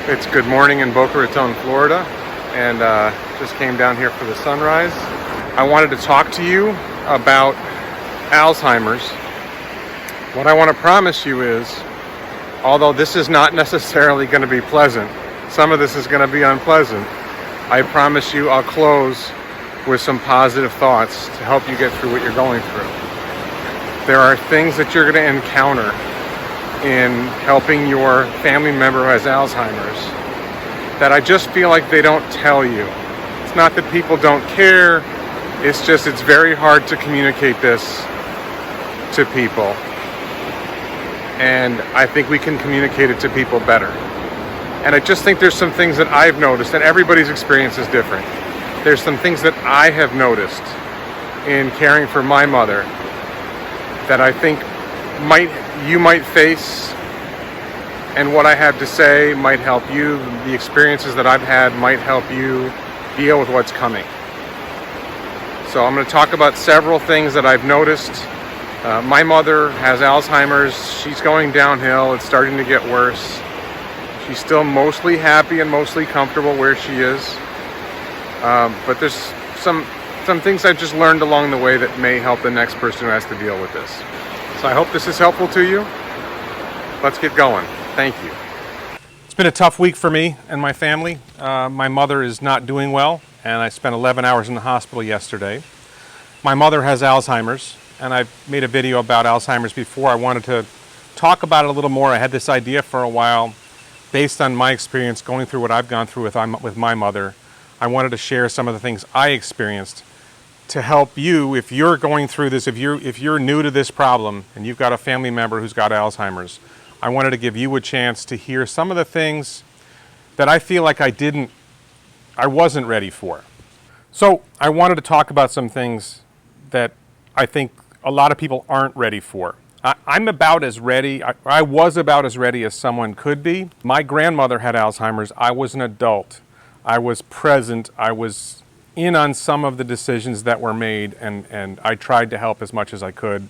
It's good morning in Boca Raton, Florida, and just came down here for the sunrise. I wanted to talk to you about Alzheimer's. What I want to promise you is, although this is not necessarily going to be pleasant, some of this is going to be unpleasant, I promise you I'll close with some positive thoughts to help you get through what you're going through. There are things that you're going to encounter in helping your family member who has Alzheimer's that I just feel like they don't tell you. It's not that people don't care, it's just it's very hard to communicate this to people. And I think we can communicate it to people better. And I just think there's some things that I've noticed, and everybody's experience is different. There's some things that I have noticed in caring for my mother that I think you might face, and what I have to say might help you. The experiences that I've had might help you deal with what's coming. So I'm going to talk about several things that I've noticed. My mother has Alzheimer's. She's going downhill. It's starting to get worse. She's still mostly happy and mostly comfortable where she is. But there's some things I've just learned along the way that may help the next person who has to deal with this. So I hope this is helpful to you. Let's get going. Thank you. It's been a tough week for me and my family. My mother is not doing well, and I spent 11 hours in the hospital yesterday. My mother has Alzheimer's, and I've made a video about Alzheimer's before. I wanted to talk about it a little more. I had this idea for a while based on my experience going through what I've gone through with my mother. I wanted to share some of the things I experienced to help you if you're going through this, if you're new to this problem and you've got a family member who's got Alzheimer's. I wanted to give you a chance to hear some of the things that I feel like I wasn't ready for. So I wanted to talk about some things that I think a lot of people aren't ready for. I'm about as ready, I was about as ready as someone could be. My grandmother had Alzheimer's. I was an adult. I was present. I was in on some of the decisions that were made, and I tried to help as much as I could.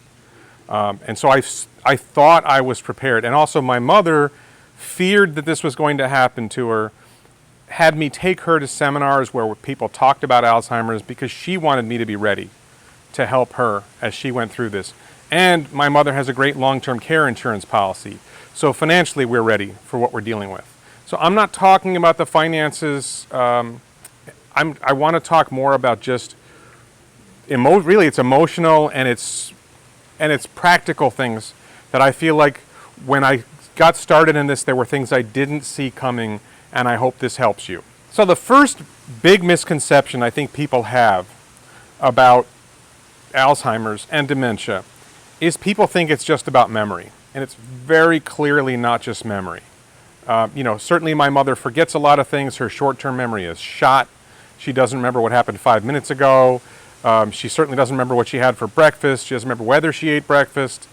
And so I thought I was prepared. And also my mother feared that this was going to happen to her, had me take her to seminars where people talked about Alzheimer's because she wanted me to be ready to help her as she went through this. And my mother has a great long-term care insurance policy. So financially we're ready for what we're dealing with. So I'm not talking about the finances. I want to talk more about just really it's emotional and it's practical things that I feel like when I got started in this, there were things I didn't see coming, and I hope this helps you. So the first big misconception I think people have about Alzheimer's and dementia is people think it's just about memory, and it's very clearly not just memory. Certainly my mother forgets a lot of things. Her short-term memory is shot. She doesn't remember what happened 5 minutes ago. She certainly doesn't remember what she had for breakfast. She doesn't remember whether she ate breakfast.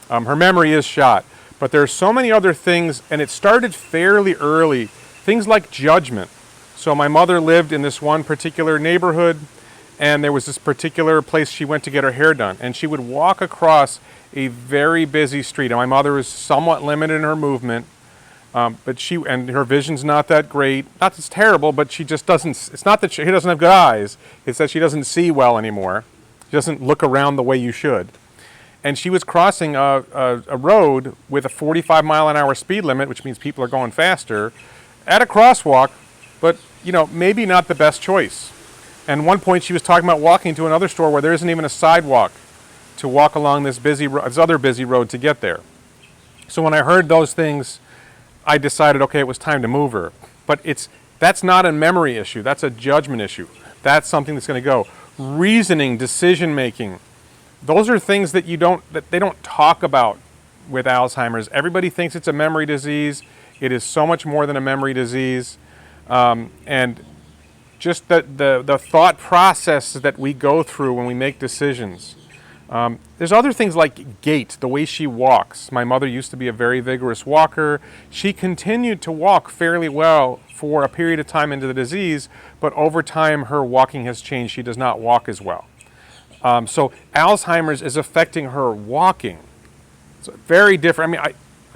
Her memory is shot. But there are so many other things, and it started fairly early. Things like judgment. So my mother lived in this one particular neighborhood, and there was this particular place she went to get her hair done. And she would walk across a very busy street. And my mother was somewhat limited in her movement. But her vision's not that great. Not that it's terrible, but she just doesn't, it's not that she doesn't have good eyes. It's that she doesn't see well anymore. She doesn't look around the way you should. And she was crossing a road with a 45-mile-an-hour speed limit, which means people are going faster, at a crosswalk, but, maybe not the best choice. And at one point she was talking about walking to another store where there isn't even a sidewalk to walk along this other busy road to get there. So when I heard those things, I decided, okay, it was time to move her. But that's not a memory issue. That's a judgment issue. That's something that's going to go. Reasoning, decision-making, those are things that they don't talk about with Alzheimer's. Everybody thinks it's a memory disease. It is so much more than a memory disease. And just the thought process that we go through when we make decisions. There's other things like gait, the way she walks. My mother used to be a very vigorous walker. She continued to walk fairly well for a period of time into the disease, but over time her walking has changed. She does not walk as well. So Alzheimer's is affecting her walking. It's very different.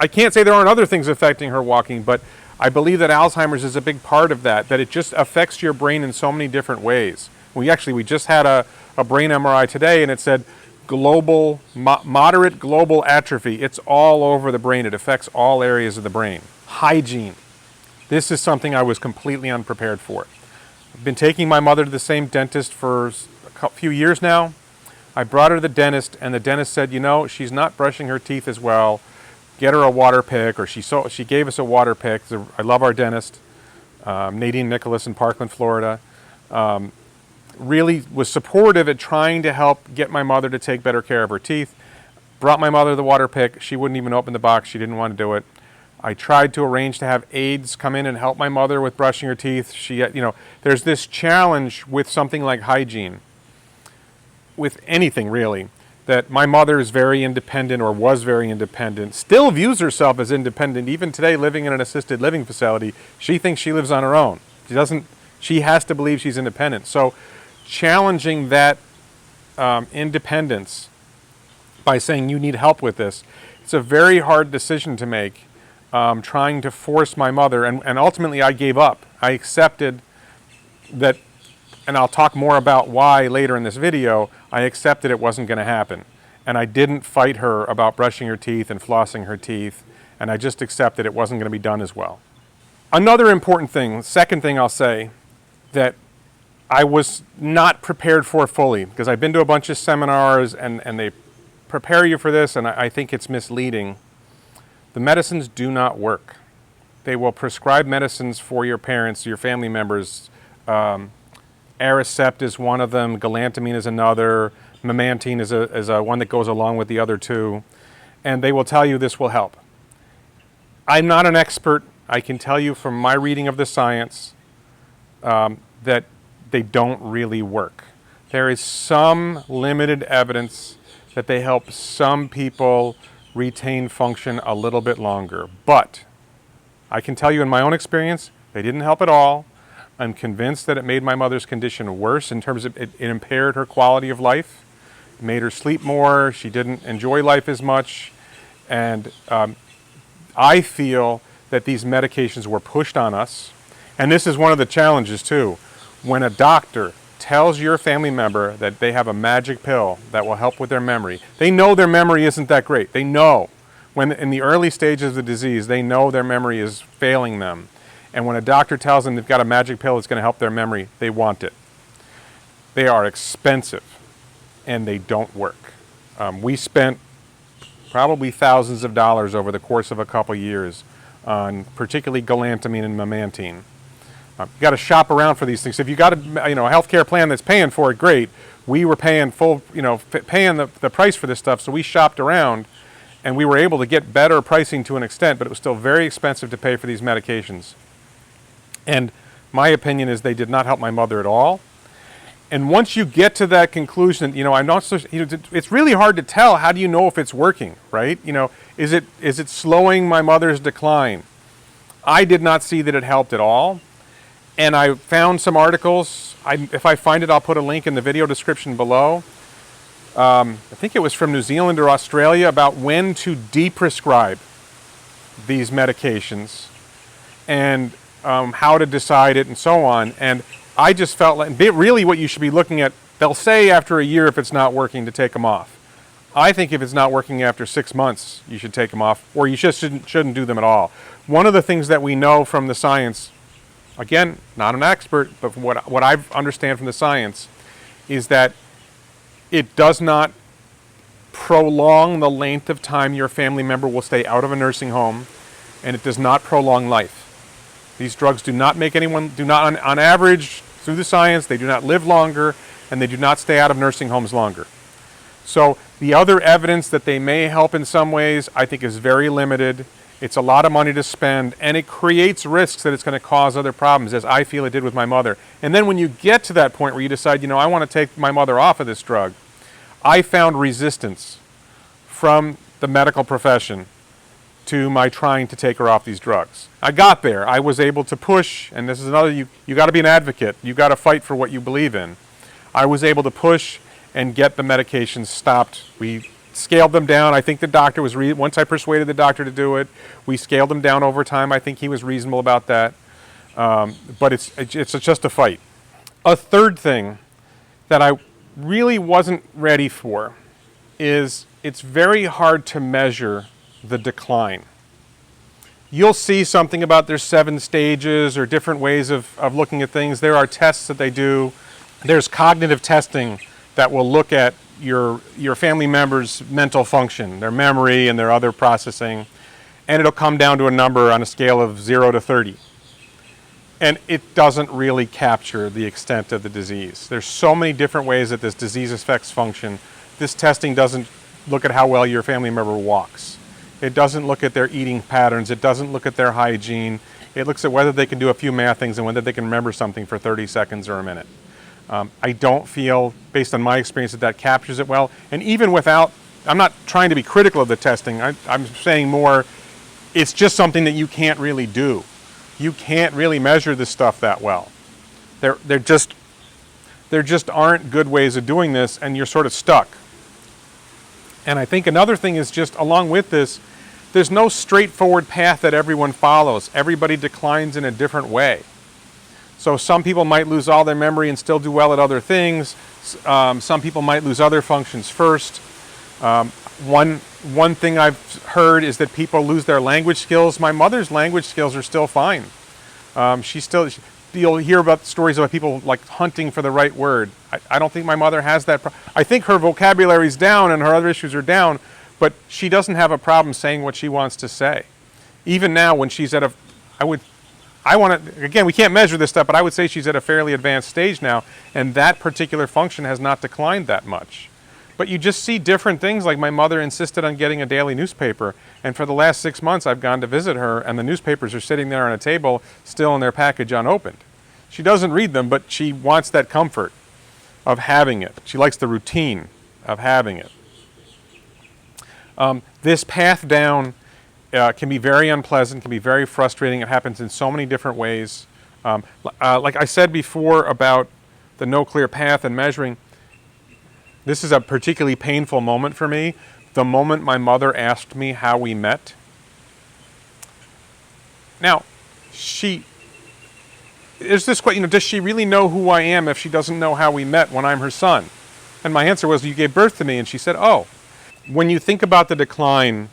I can't say there aren't other things affecting her walking, but I believe that Alzheimer's is a big part of that it just affects your brain in so many different ways. We just had a brain MRI today, and it said moderate global atrophy. It's all over the brain. It affects all areas of the brain. Hygiene. This is something I was completely unprepared for. I've been taking my mother to the same dentist for a few years now. I brought her to the dentist, and the dentist said, she's not brushing her teeth as well. Get her a water pick, or she gave us a water pick. I love our dentist, Nadine Nicholas in Parkland, Florida. Really was supportive at trying to help get my mother to take better care of her teeth. Brought my mother the water pick. She wouldn't even open the box. She didn't want to do it. I tried to arrange to have aides come in and help my mother with brushing her teeth. There's this challenge with something like hygiene, with anything really, that my mother is very independent, or was very independent, still views herself as independent. Even today, living in an assisted living facility, she thinks she lives on her own. She has to believe she's independent. So challenging that independence by saying you need help with this, it's a very hard decision to make, trying to force my mother, and ultimately I gave up. I accepted that, and I'll talk more about why later in this video. I accepted it wasn't going to happen. And I didn't fight her about brushing her teeth and flossing her teeth, and I just accepted it wasn't going to be done as well. Another important thing, second thing I'll say, that I was not prepared for fully, because I've been to a bunch of seminars and they prepare you for this, and I think it's misleading. The medicines do not work. They will prescribe medicines for your parents, your family members. Aricept is one of them, galantamine is another, memantine is a one that goes along with the other two, and they will tell you this will help. I'm not an expert. I can tell you from my reading of the science that they don't really work. There is some limited evidence that they help some people retain function a little bit longer, but I can tell you in my own experience, they didn't help at all. I'm convinced that it made my mother's condition worse in terms of it impaired her quality of life. It made her sleep more. She didn't enjoy life as much. And I feel that these medications were pushed on us. And this is one of the challenges too. When a doctor tells your family member that they have a magic pill that will help with their memory, they know their memory isn't that great. They know when in the early stages of the disease, they know their memory is failing them. And when a doctor tells them they've got a magic pill that's going to help their memory, they want it. They are expensive, and they don't work. We spent probably thousands of dollars over the course of a couple years on particularly galantamine and memantine. You got to shop around for these things. If you got a healthcare plan that's paying for it, great. We were paying paying the price for this stuff, so we shopped around, and we were able to get better pricing to an extent, but it was still very expensive to pay for these medications. And my opinion is they did not help my mother at all. And once you get to that conclusion, I'm not so, it's really hard to tell. How do you know if it's working, right? Is it slowing my mother's decline? I did not see that it helped at all. And I found some articles. If I find it, I'll put a link in the video description below. I think it was from New Zealand or Australia, about when to deprescribe these medications and how to decide it and so on. And I just felt like really what you should be looking at, they'll say after a year if it's not working to take them off. I think if it's not working after 6 months, you should take them off, or you just shouldn't do them at all. One of the things that we know from the science, again, not an expert, but from what I understand from the science, is that it does not prolong the length of time your family member will stay out of a nursing home, and it does not prolong life. These drugs do not make anyone, on average, through the science, they do not live longer, and they do not stay out of nursing homes longer. So the other evidence that they may help in some ways, I think, is very limited. It's a lot of money to spend, and it creates risks that it's going to cause other problems, as I feel it did with my mother. And then when you get to that point where you decide, I want to take my mother off of this drug, I found resistance from the medical profession to my trying to take her off these drugs. I got there. I was able to push, and this is another, you got to be an advocate. You got to fight for what you believe in. I was able to push and get the medications stopped. We scaled them down. I think the doctor was, once I persuaded the doctor to do it, we scaled them down over time. I think he was reasonable about that. But it's just a fight. A third thing that I really wasn't ready for is it's very hard to measure the decline. You'll see something about there's 7 stages or different ways of looking at things. There are tests that they do. There's cognitive testing that will look at your family member's mental function, their memory and their other processing, and it'll come down to a number on a scale of 0 to 30. And it doesn't really capture the extent of the disease. There's so many different ways that this disease affects function. This testing doesn't look at how well your family member walks. It doesn't look at their eating patterns. It doesn't look at their hygiene. It looks at whether they can do a few math things and whether they can remember something for 30 seconds or a minute. I don't feel, based on my experience, that captures it well. And even without, I'm not trying to be critical of the testing. I'm saying more, it's just something that you can't really do. You can't really measure this stuff that well. There just aren't good ways of doing this, and you're sort of stuck. And I think another thing is just along with this, there's no straightforward path that everyone follows. Everybody declines in a different way. So some people might lose all their memory and still do well at other things. Some people might lose other functions first. One thing I've heard is that people lose their language skills. My mother's language skills are still fine. You'll hear about stories about people like hunting for the right word. I don't think my mother has that. I think her vocabulary's down and her other issues are down, but she doesn't have a problem saying what she wants to say. Even now, when she's at again, we can't measure this stuff, but I would say she's at a fairly advanced stage now, and that particular function has not declined that much. But you just see different things, like my mother insisted on getting a daily newspaper, and for the last 6 months I've gone to visit her, and the newspapers are sitting there on a table, still in their package unopened. She doesn't read them, but she wants that comfort of having it. She likes the routine of having it. This path down can be very unpleasant, can be very frustrating. It happens in so many different ways. Like I said before about the no clear path and measuring, this is a particularly painful moment for me. The moment my mother asked me how we met. Now, there's this question, does she really know who I am if she doesn't know how we met when I'm her son? And my answer was, you gave birth to me. And she said, oh. When you think about the decline,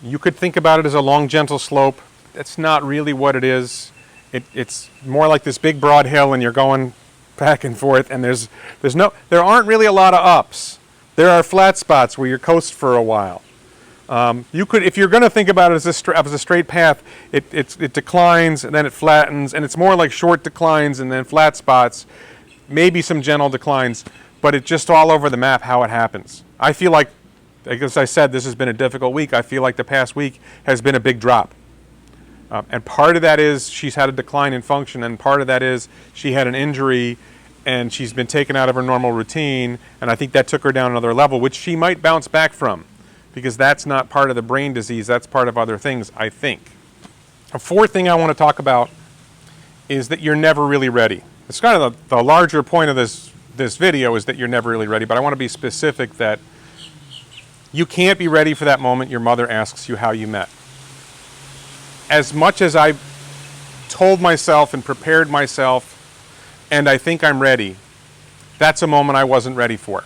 you could think about it as a long, gentle slope. That's not really what it is. It's more like this big, broad hill, and you're going back and forth, and there aren't really a lot of ups. There are flat spots where you coast for a while. You could, if you're going to think about it as a straight path, it declines and then it flattens, and it's more like short declines and then flat spots, maybe some gentle declines, but it's just all over the map how it happens. I feel like, as I said, this has been a difficult week. I feel like the past week has been a big drop. And part of that is she's had a decline in function, and part of that is she had an injury and she's been taken out of her normal routine, and I think that took her down another level, which she might bounce back from, because that's not part of the brain disease, that's part of other things, I think. A fourth thing I want to talk about is that you're never really ready. It's kind of the larger point of this video is that you're never really ready, but I want to be specific that you can't be ready for that moment your mother asks you how you met. As much as I told myself and prepared myself, and I think I'm ready, that's a moment I wasn't ready for.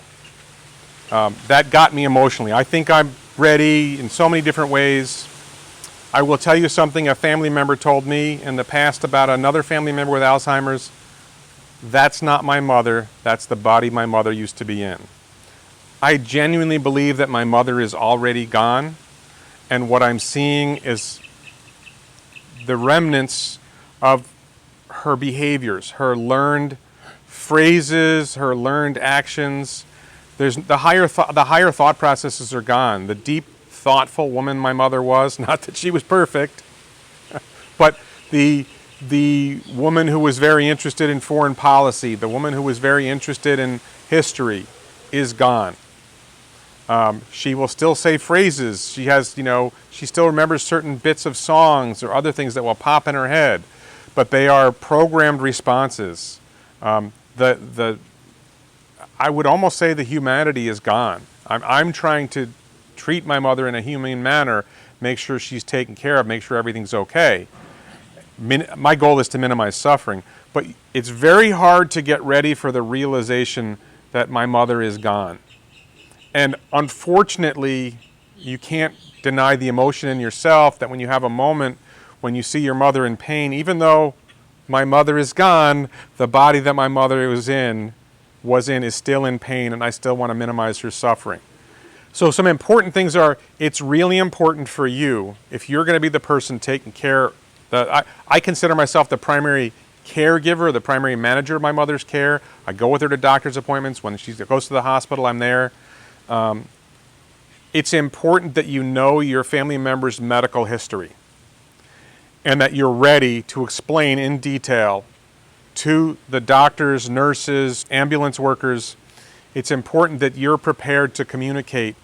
That got me emotionally. I think I'm ready in so many different ways. I will tell you something a family member told me in the past about another family member with Alzheimer's. That's not my mother. That's the body my mother used to be in. I genuinely believe that my mother is already gone, and what I'm seeing is the remnants of her behaviors, her learned phrases, her learned actions. The higher thought processes are gone. The deep, thoughtful woman my mother was, not that she was perfect, but the woman who was very interested in foreign policy, the woman who was very interested in history, is gone. She will still say phrases. She still remembers certain bits of songs or other things that will pop in her head, but they are programmed responses. I would almost say the humanity is gone. I'm trying to treat my mother in a humane manner, make sure she's taken care of, make sure everything's okay. My goal is to minimize suffering, but it's very hard to get ready for the realization that my mother is gone. And unfortunately, you can't deny the emotion in yourself that when you have a moment when you see your mother in pain, even though my mother is gone, the body that my mother was in is still in pain, and I still want to minimize her suffering. So some important things are, it's really important for you, if you're going to be the person taking care, I consider myself the primary caregiver, the primary manager of my mother's care. I go with her to doctor's appointments. When she goes to the hospital, I'm there. It's important that you know your family member's medical history and that you're ready to explain in detail to the doctors, nurses, ambulance workers. It's important that you're prepared to communicate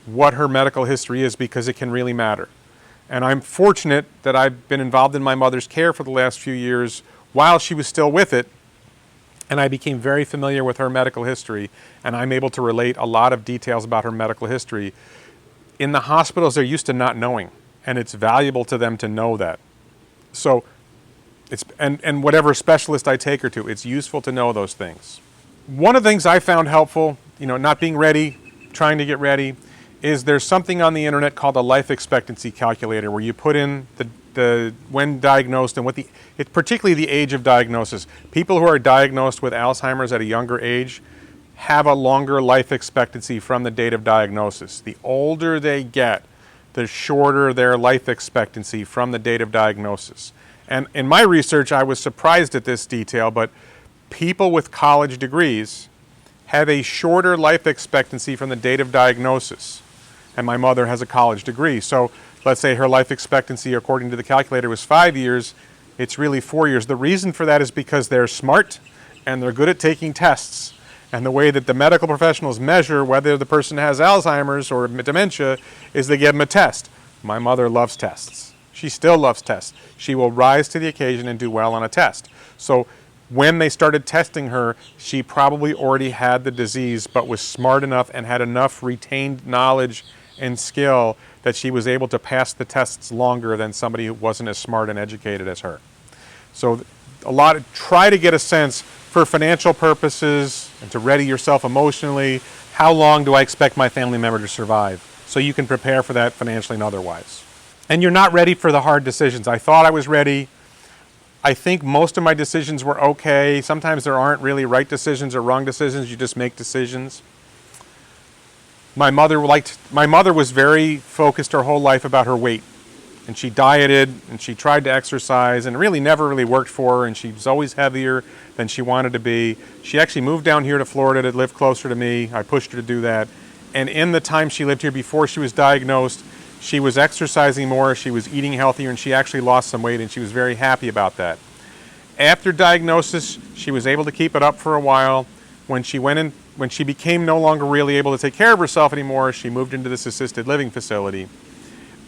what her medical history is, because it can really matter. And I'm fortunate that I've been involved in my mother's care for the last few years while she was still with it, and I became very familiar with her medical history, and I'm able to relate a lot of details about her medical history. In the hospitals, they're used to not knowing, and it's valuable to them to know that. So, and whatever specialist I take her to, it's useful to know those things. One of the things I found helpful, not being ready, trying to get ready, is there's something on the internet called a life expectancy calculator, where you put in the when diagnosed and it's particularly the age of diagnosis. People who are diagnosed with Alzheimer's at a younger age have a longer life expectancy from the date of diagnosis. The older they get, the shorter their life expectancy from the date of diagnosis. And in my research, I was surprised at this detail, but people with college degrees have a shorter life expectancy from the date of diagnosis. And my mother has a college degree. So let's say her life expectancy, according to the calculator, was 5 years. It's really 4 years. The reason for that is because they're smart and they're good at taking tests. And the way that the medical professionals measure whether the person has Alzheimer's or dementia is they give them a test. My mother loves tests. She still loves tests. She will rise to the occasion and do well on a test. So when they started testing her, she probably already had the disease, but was smart enough and had enough retained knowledge and skill that she was able to pass the tests longer than somebody who wasn't as smart and educated as her. So try to get a sense for financial purposes and to ready yourself emotionally. How long do I expect my family member to survive? So you can prepare for that financially and otherwise. And you're not ready for the hard decisions. I thought I was ready. I think most of my decisions were okay. Sometimes there aren't really right decisions or wrong decisions. You just make decisions. My mother was very focused her whole life about her weight. And she dieted and she tried to exercise, and it really never really worked for her, and she was always heavier than she wanted to be. She actually moved down here to Florida to live closer to me. I pushed her to do that. And in the time she lived here before she was diagnosed, she was exercising more, she was eating healthier, and she actually lost some weight, and she was very happy about that. After diagnosis, she was able to keep it up for a while. When she became no longer really able to take care of herself anymore, she moved into this assisted living facility.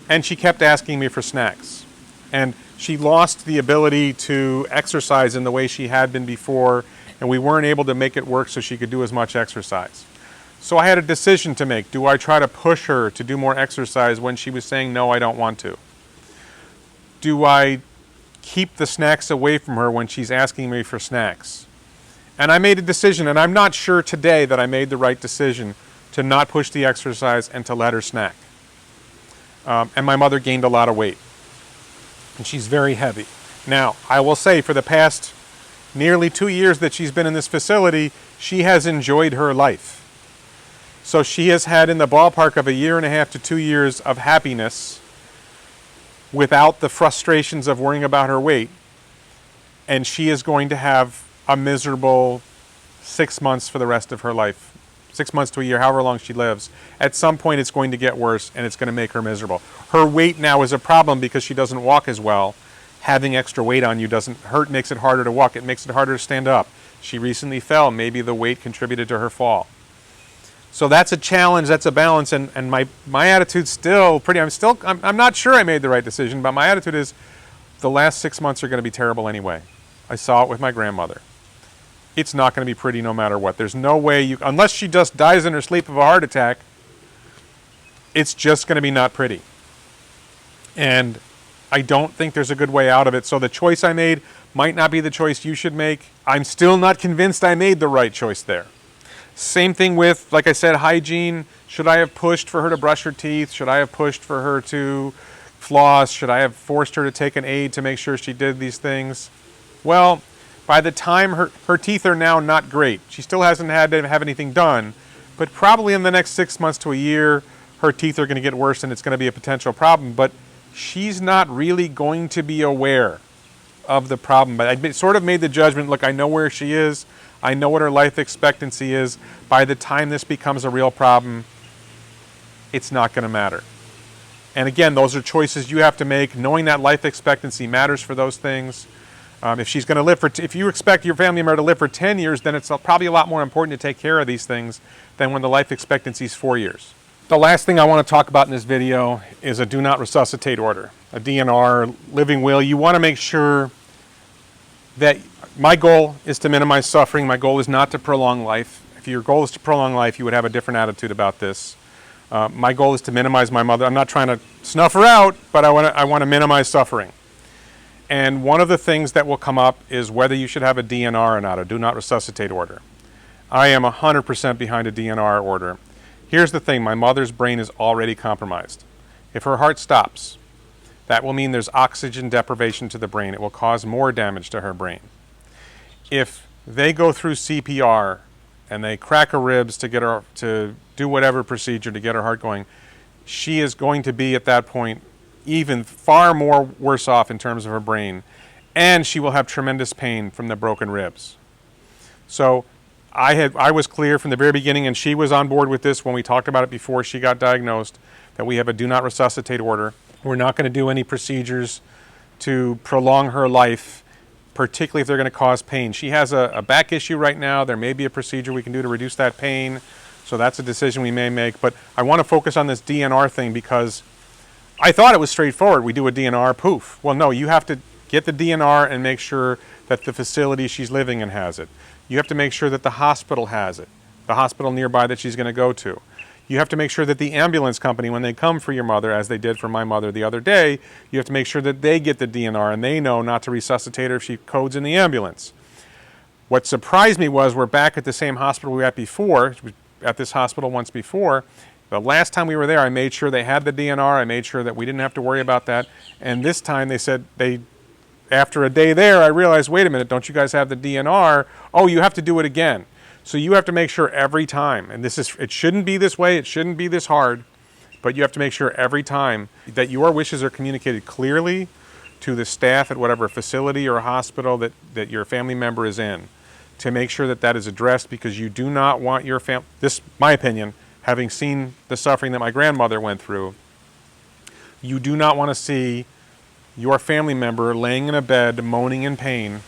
And she kept asking me for snacks. And she lost the ability to exercise in the way she had been before, and we weren't able to make it work so she could do as much exercise. So I had a decision to make. Do I try to push her to do more exercise when she was saying, no, I don't want to? Do I keep the snacks away from her when she's asking me for snacks? And I made a decision, and I'm not sure today that I made the right decision to not push the exercise and to let her snack. And my mother gained a lot of weight. And she's very heavy. Now, I will say for the past nearly 2 years that she's been in this facility, she has enjoyed her life. So she has had in the ballpark of 1.5 to 2 years of happiness without the frustrations of worrying about her weight. And she is going to have a miserable 6 months for the rest of her life. 6 months to a year, however long she lives. At some point it's going to get worse and it's going to make her miserable. Her weight now is a problem because she doesn't walk as well. Having extra weight on you doesn't hurt, makes it harder to walk. It makes it harder to stand up. She recently fell. Maybe the weight contributed to her fall. So that's a challenge, that's a balance, and my attitude's still pretty, I'm not sure I made the right decision, but my attitude is the last 6 months are going to be terrible anyway. I saw it with my grandmother. It's not going to be pretty no matter what. There's no way unless she just dies in her sleep of a heart attack, it's just going to be not pretty. And I don't think there's a good way out of it. So the choice I made might not be the choice you should make. I'm still not convinced I made the right choice there. Same thing with, like I said, hygiene. Should I have pushed for her to brush her teeth? Should I have pushed for her to floss? Should I have forced her to take an aid to make sure she did these things? Well, by the time her teeth are now not great. She still hasn't had to have anything done, but probably in the next 6 months to a year, her teeth are going to get worse and it's going to be a potential problem. But she's not really going to be aware of the problem. But I sort of made the judgment, look, I know where she is. I know what her life expectancy is. By the time this becomes a real problem, it's not going to matter. And again, those are choices you have to make, knowing that life expectancy matters for those things. If she's going to live if you expect your family member to live for 10 years, then it's probably a lot more important to take care of these things than when the life expectancy is 4 years. The last thing I want to talk about in this video is a do not resuscitate order, a DNR, living will. You want to make sure that my goal is to minimize suffering. My goal is not to prolong life. If your goal is to prolong life, you would have a different attitude about this. My goal is to minimize my mother. I'm not trying to snuff her out, but I want to minimize suffering. And one of the things that will come up is whether you should have a DNR or not, a do not resuscitate order. I am 100% behind a DNR order. Here's the thing, my mother's brain is already compromised. If her heart stops, that will mean there's oxygen deprivation to the brain. It will cause more damage to her brain. If they go through CPR and they crack her ribs to get her to do whatever procedure to get her heart going, she is going to be at that point even far more worse off in terms of her brain, and she will have tremendous pain from the broken ribs. So I was clear from the very beginning, and she was on board with this when we talked about it before she got diagnosed, that we have a do not resuscitate order. We're not going to do any procedures to prolong her life, particularly if they're going to cause pain. She has a back issue right now. There may be a procedure we can do to reduce that pain, so that's a decision we may make. But I want to focus on this DNR thing because I thought it was straightforward. We do a DNR, poof. Well, no, you have to get the DNR and make sure that the facility she's living in has it. You have to make sure that the hospital has it, the hospital nearby that she's going to go to. You have to make sure that the ambulance company, when they come for your mother, as they did for my mother the other day, you have to make sure that they get the DNR and they know not to resuscitate her if she codes in the ambulance. What surprised me was we're back at the same hospital we were at before, at this hospital once before. The last time we were there, I made sure they had the DNR. I made sure that we didn't have to worry about that. And this time they said, after a day there, I realized, wait a minute, don't you guys have the DNR? Oh, you have to do it again. So you have to make sure every time, and it shouldn't be this way, it shouldn't be this hard, but you have to make sure every time that your wishes are communicated clearly to the staff at whatever facility or hospital that your family member is in, to make sure that that is addressed, because you do not want your family, this, my opinion, having seen the suffering that my grandmother went through, you do not want to see your family member laying in a bed moaning in pain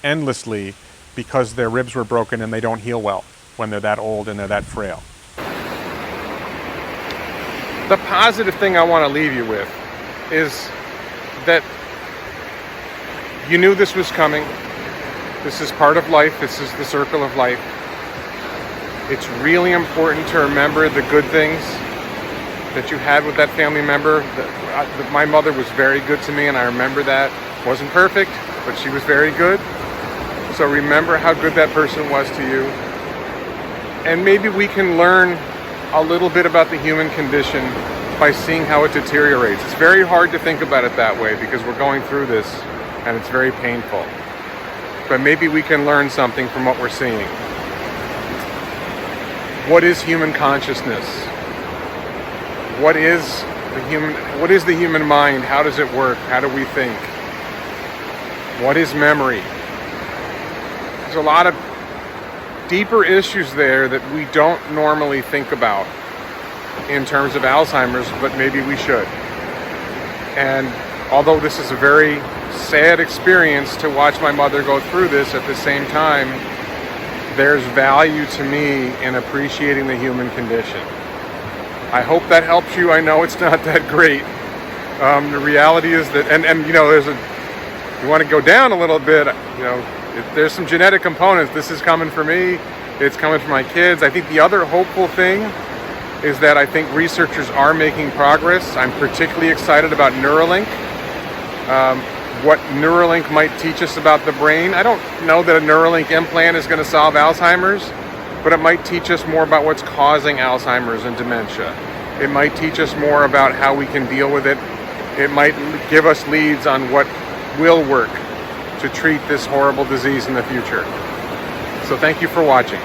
endlessly because their ribs were broken and they don't heal well when they're that old and they're that frail. The positive thing I want to leave you with is that you knew this was coming. This is part of life. This is the circle of life. It's really important to remember the good things that you had with that family member. My mother was very good to me, and I remember that. Wasn't perfect, but she was very good. So remember how good that person was to you. And maybe we can learn a little bit about the human condition by seeing how it deteriorates. It's very hard to think about it that way because we're going through this and it's very painful. But maybe we can learn something from what we're seeing. What is human consciousness? What is the human mind? How does it work? How do we think? What is memory? There's a lot of deeper issues there that we don't normally think about in terms of Alzheimer's, but maybe we should. And although this is a very sad experience to watch my mother go through this, at the same time, there's value to me in appreciating the human condition. I hope that helps you. I know it's not that great. The reality is that, and you know, you want to go down a little bit, you know, there's some genetic components. This is coming for me. It's coming for my kids. I think the other hopeful thing is that I think researchers are making progress. I'm particularly excited about Neuralink. What Neuralink might teach us about the brain. I don't know that a Neuralink implant is going to solve Alzheimer's, but it might teach us more about what's causing Alzheimer's and dementia. It might teach us more about how we can deal with it. It might give us leads on what will work to treat this horrible disease in the future. So thank you for watching.